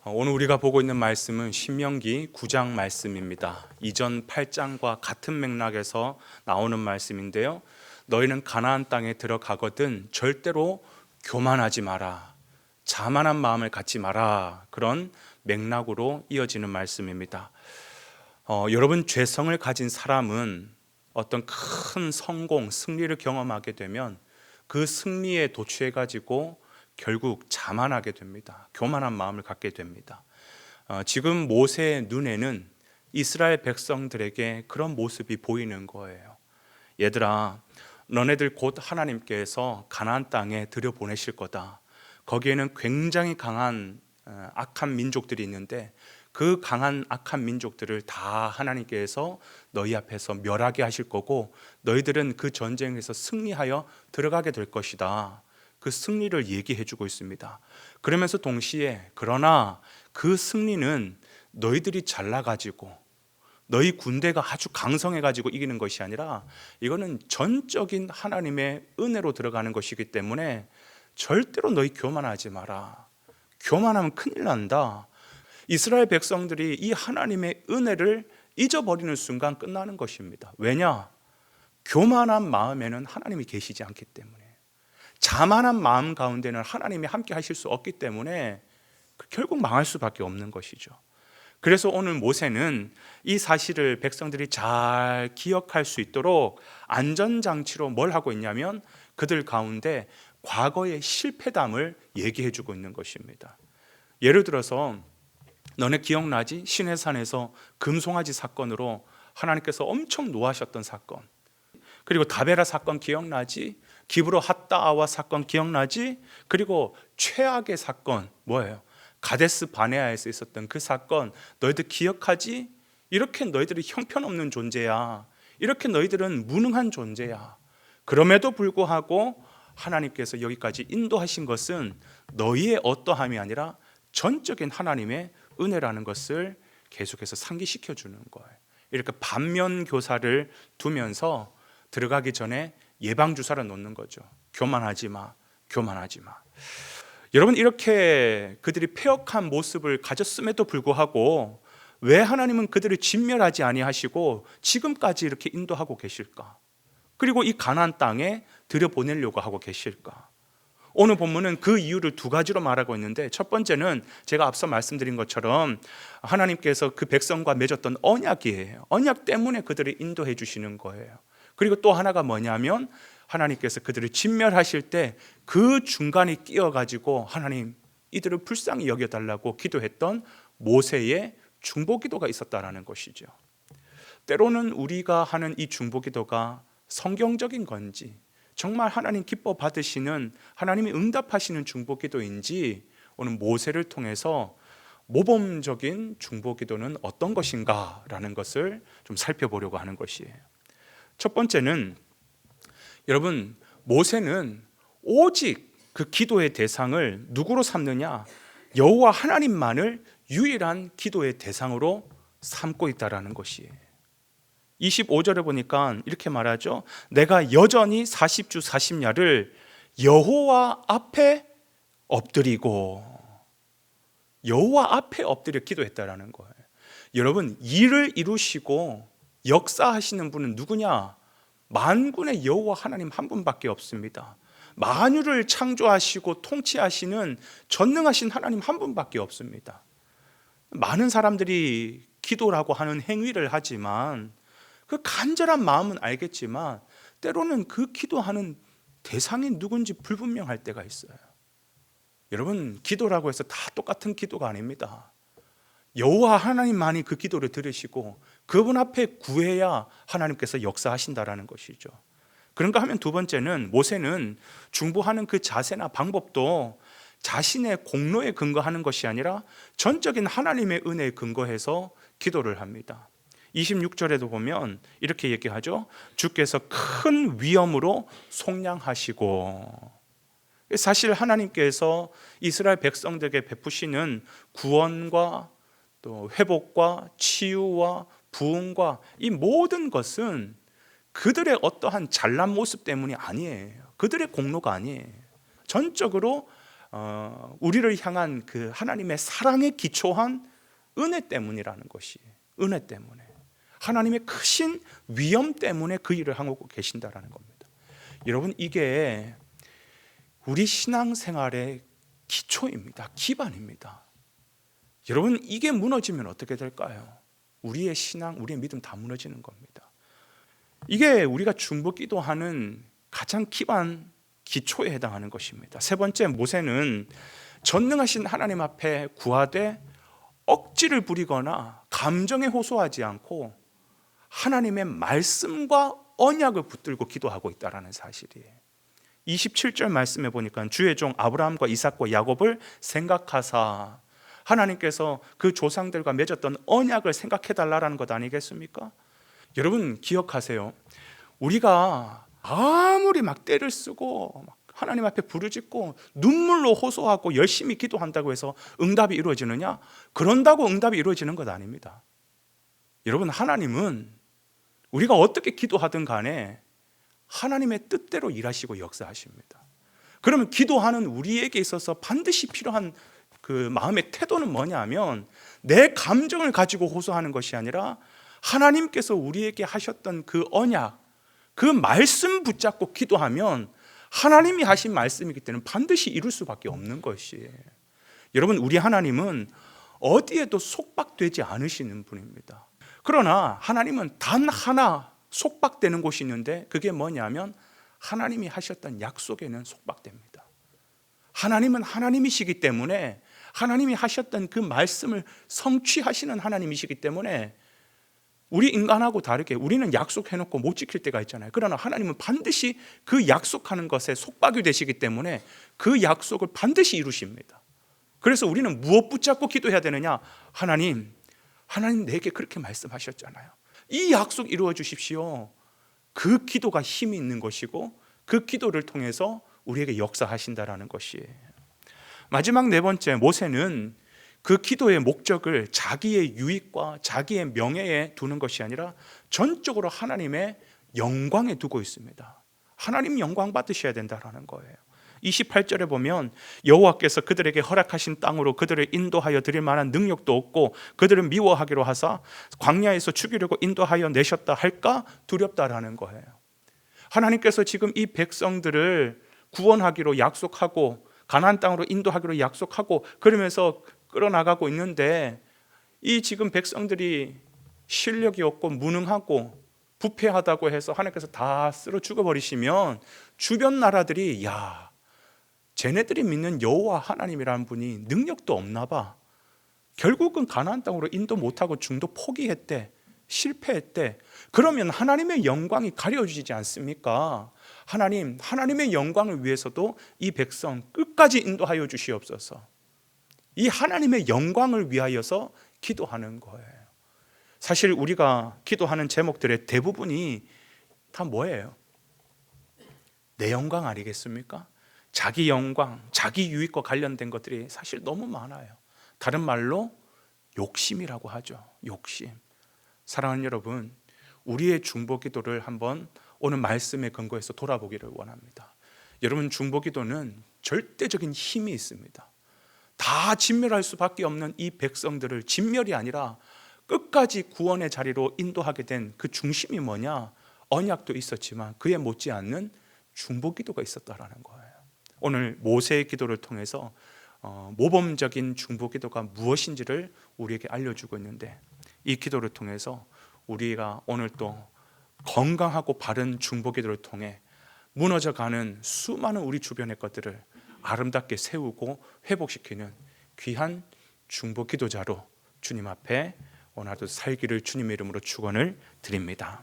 오늘 우리가 보고 있는 말씀은 신명기 9장 말씀입니다. 이전 8장과 같은 맥락에서 나오는 말씀인데요. 너희는 가나안 땅에 들어가거든 절대로 교만하지 마라. 자만한 마음을 갖지 마라. 그런 맥락으로 이어지는 말씀입니다. 여러분, 죄성을 가진 사람은 어떤 큰 성공, 승리를 경험하게 되면 그 승리에 도취해가지고 결국 자만하게 됩니다. 교만한 마음을 갖게 됩니다. 지금 모세의 눈에는 이스라엘 백성들에게 그런 모습이 보이는 거예요. 얘들아, 너네들 곧 하나님께서 가나안 땅에 들여보내실 거다. 거기에는 굉장히 강한 악한 민족들이 있는데 그 강한 악한 민족들을 다 하나님께서 너희 앞에서 멸하게 하실 거고 너희들은 그 전쟁에서 승리하여 들어가게 될 것이다. 그 승리를 얘기해 주고 있습니다. 그러면서 동시에 그러나 그 승리는 너희들이 잘나가지고 너희 군대가 아주 강성해가지고 이기는 것이 아니라 이거는 전적인 하나님의 은혜로 들어가는 것이기 때문에 절대로 너희 교만하지 마라. 교만하면 큰일 난다. 이스라엘 백성들이 이 하나님의 은혜를 잊어버리는 순간 끝나는 것입니다. 왜냐? 교만한 마음에는 하나님이 계시지 않기 때문에. 자만한 마음 가운데는 하나님이 함께 하실 수 없기 때문에 결국 망할 수밖에 없는 것이죠. 그래서 오늘 모세는 이 사실을 백성들이 잘 기억할 수 있도록 안전장치로 뭘 하고 있냐면 그들 가운데 과거의 실패담을 얘기해 주고 있는 것입니다. 예를 들어서 너네 기억나지? 시내산에서 금송아지 사건으로 하나님께서 엄청 노하셨던 사건, 그리고 다베라 사건 기억나지? 기브로 핫다아와 사건 기억나지? 그리고 최악의 사건 뭐예요? 가데스 바네아에서 있었던 그 사건 너희들 기억하지? 이렇게 너희들이 형편없는 존재야. 이렇게 너희들은 무능한 존재야. 그럼에도 불구하고 하나님께서 여기까지 인도하신 것은 너희의 어떠함이 아니라 전적인 하나님의 은혜라는 것을 계속해서 상기시켜 주는 거예요. 이렇게 반면 교사를 두면서 들어가기 전에 예방주사를 놓는 거죠. 교만하지 마, 교만하지 마. 여러분, 이렇게 그들이 패역한 모습을 가졌음에도 불구하고 왜 하나님은 그들을 진멸하지 아니하시고 지금까지 이렇게 인도하고 계실까? 그리고 이 가나안 땅에 들여보내려고 하고 계실까? 오늘 본문은 그 이유를 두 가지로 말하고 있는데, 첫 번째는 제가 앞서 말씀드린 것처럼 하나님께서 그 백성과 맺었던 언약이에요. 언약 때문에 그들을 인도해 주시는 거예요. 그리고 또 하나가 뭐냐면 하나님께서 그들을 진멸하실 때 그 중간에 끼어가지고 하나님 이들을 불쌍히 여겨달라고 기도했던 모세의 중보기도가 있었다는 것이죠. 때로는 우리가 하는 이 중보기도가 성경적인 건지 정말 하나님 기뻐 받으시는, 하나님이 응답하시는 중보기도인지 오늘 모세를 통해서 모범적인 중보기도는 어떤 것인가라는 것을 좀 살펴보려고 하는 것이에요. 첫 번째는 여러분, 모세는 오직 그 기도의 대상을 누구로 삼느냐? 여호와 하나님만을 유일한 기도의 대상으로 삼고 있다라는 것이에요. 25절에 보니까 이렇게 말하죠. 내가 여전히 40주 40야를 여호와 앞에 엎드리고, 여호와 앞에 엎드려 기도했다라는 거예요. 여러분, 일을 이루시고 역사하시는 분은 누구냐? 만군의 여호와 하나님 한 분밖에 없습니다. 만유를 창조하시고 통치하시는 전능하신 하나님 한 분밖에 없습니다. 많은 사람들이 기도라고 하는 행위를 하지만 그 간절한 마음은 알겠지만 때로는 그 기도하는 대상이 누군지 불분명할 때가 있어요. 여러분, 기도라고 해서 다 똑같은 기도가 아닙니다. 여호와 하나님만이 그 기도를 들으시고 그분 앞에 구해야 하나님께서 역사하신다라는 것이죠. 그런가 하면 두 번째는 모세는 중보하는 그 자세나 방법도 자신의 공로에 근거하는 것이 아니라 전적인 하나님의 은혜에 근거해서 기도를 합니다. 26절에도 보면 이렇게 얘기하죠. 주께서 큰 위엄으로 속량하시고, 사실 하나님께서 이스라엘 백성들에게 베푸시는 구원과 또 회복과 치유와 부흥과 이 모든 것은 그들의 어떠한 잘난 모습 때문이 아니에요. 그들의 공로가 아니에요. 전적으로 우리를 향한 그 하나님의 사랑에 기초한 은혜 때문이라는 것이, 은혜 때문에, 하나님의 크신 위엄 때문에 그 일을 하고 계신다라는 겁니다. 여러분, 이게 우리 신앙생활의 기초입니다. 기반입니다. 여러분, 이게 무너지면 어떻게 될까요? 우리의 신앙, 우리의 믿음 다 무너지는 겁니다. 이게 우리가 중보기도하는 가장 기반, 기초에 해당하는 것입니다. 세 번째, 모세는 전능하신 하나님 앞에 구하되 억지를 부리거나 감정에 호소하지 않고 하나님의 말씀과 언약을 붙들고 기도하고 있다는 사실이에요. 27절 말씀해 보니까 주의 종 아브라함과 이삭과 야곱을 생각하사, 하나님께서 그 조상들과 맺었던 언약을 생각해 달라는 것 아니겠습니까? 여러분 기억하세요. 우리가 아무리 막 떼를 쓰고 하나님 앞에 부르짖고 눈물로 호소하고 열심히 기도한다고 해서 응답이 이루어지느냐? 그런다고 응답이 이루어지는 것 아닙니다. 여러분, 하나님은 우리가 어떻게 기도하든 간에 하나님의 뜻대로 일하시고 역사하십니다. 그러면 기도하는 우리에게 있어서 반드시 필요한 그 마음의 태도는 뭐냐면, 내 감정을 가지고 호소하는 것이 아니라 하나님께서 우리에게 하셨던 그 언약, 그 말씀 붙잡고 기도하면 하나님이 하신 말씀이기 때문에 반드시 이룰 수밖에 없는 것이에요. 여러분, 우리 하나님은 어디에도 속박되지 않으시는 분입니다. 그러나 하나님은 단 하나 속박되는 곳이 있는데, 그게 뭐냐면 하나님이 하셨던 약속에는 속박됩니다. 하나님은 하나님이시기 때문에, 하나님이 하셨던 그 말씀을 성취하시는 하나님이시기 때문에 우리 인간하고 다르게 우리는 약속해놓고 못 지킬 때가 있잖아요. 그러나 하나님은 반드시 그 약속하는 것에 속박이 되시기 때문에 그 약속을 반드시 이루십니다. 그래서 우리는 무엇 붙잡고 기도해야 되느냐? 하나님 내게 그렇게 말씀하셨잖아요. 이 약속 이루어 주십시오. 그 기도가 힘이 있는 것이고, 그 기도를 통해서 우리에게 역사하신다라는 것이에요. 마지막 네 번째, 모세는 그 기도의 목적을 자기의 유익과 자기의 명예에 두는 것이 아니라 전적으로 하나님의 영광에 두고 있습니다. 하나님 영광 받으셔야 된다라는 거예요. 28절에 보면 여호와께서 그들에게 허락하신 땅으로 그들을 인도하여 드릴 만한 능력도 없고 그들을 미워하기로 하사 광야에서 죽이려고 인도하여 내셨다 할까 두렵다라는 거예요. 하나님께서 지금 이 백성들을 구원하기로 약속하고 가나안 땅으로 인도하기로 약속하고 그러면서 끌어나가고 있는데, 이 지금 백성들이 실력이 없고 무능하고 부패하다고 해서 하나님께서 다 쓸어 죽어버리시면 주변 나라들이, 야, 쟤네들이 믿는 여호와 하나님이라는 분이 능력도 없나 봐, 결국은 가나안 땅으로 인도 못하고 중도 포기했대, 실패했대. 그러면 하나님의 영광이 가려지지 않습니까? 하나님의 영광을 위해서도 이 백성 끝까지 인도하여 주시옵소서. 이 하나님의 영광을 위하여서 기도하는 거예요. 사실 우리가 기도하는 제목들의 대부분이 다 뭐예요? 내 영광 아니겠습니까? 자기 영광, 자기 유익과 관련된 것들이 사실 너무 많아요. 다른 말로 욕심이라고 하죠. 욕심. 사랑하는 여러분, 우리의 중보기도를 한번 오늘 말씀의 근거에서 돌아보기를 원합니다. 여러분, 중보기도는 절대적인 힘이 있습니다. 다 진멸할 수밖에 없는 이 백성들을 진멸이 아니라 끝까지 구원의 자리로 인도하게 된 그 중심이 뭐냐? 언약도 있었지만 그에 못지않는 중보기도가 있었다라는 거예요. 오늘 모세의 기도를 통해서 모범적인 중보기도가 무엇인지를 우리에게 알려주고 있는데, 이 기도를 통해서 우리가 오늘 또 건강하고 바른 중보기도를 통해 무너져가는 수많은 우리 주변의 것들을 아름답게 세우고 회복시키는 귀한 중보기도자로 주님 앞에 오늘도 살기를 주님의 이름으로 축원을 드립니다.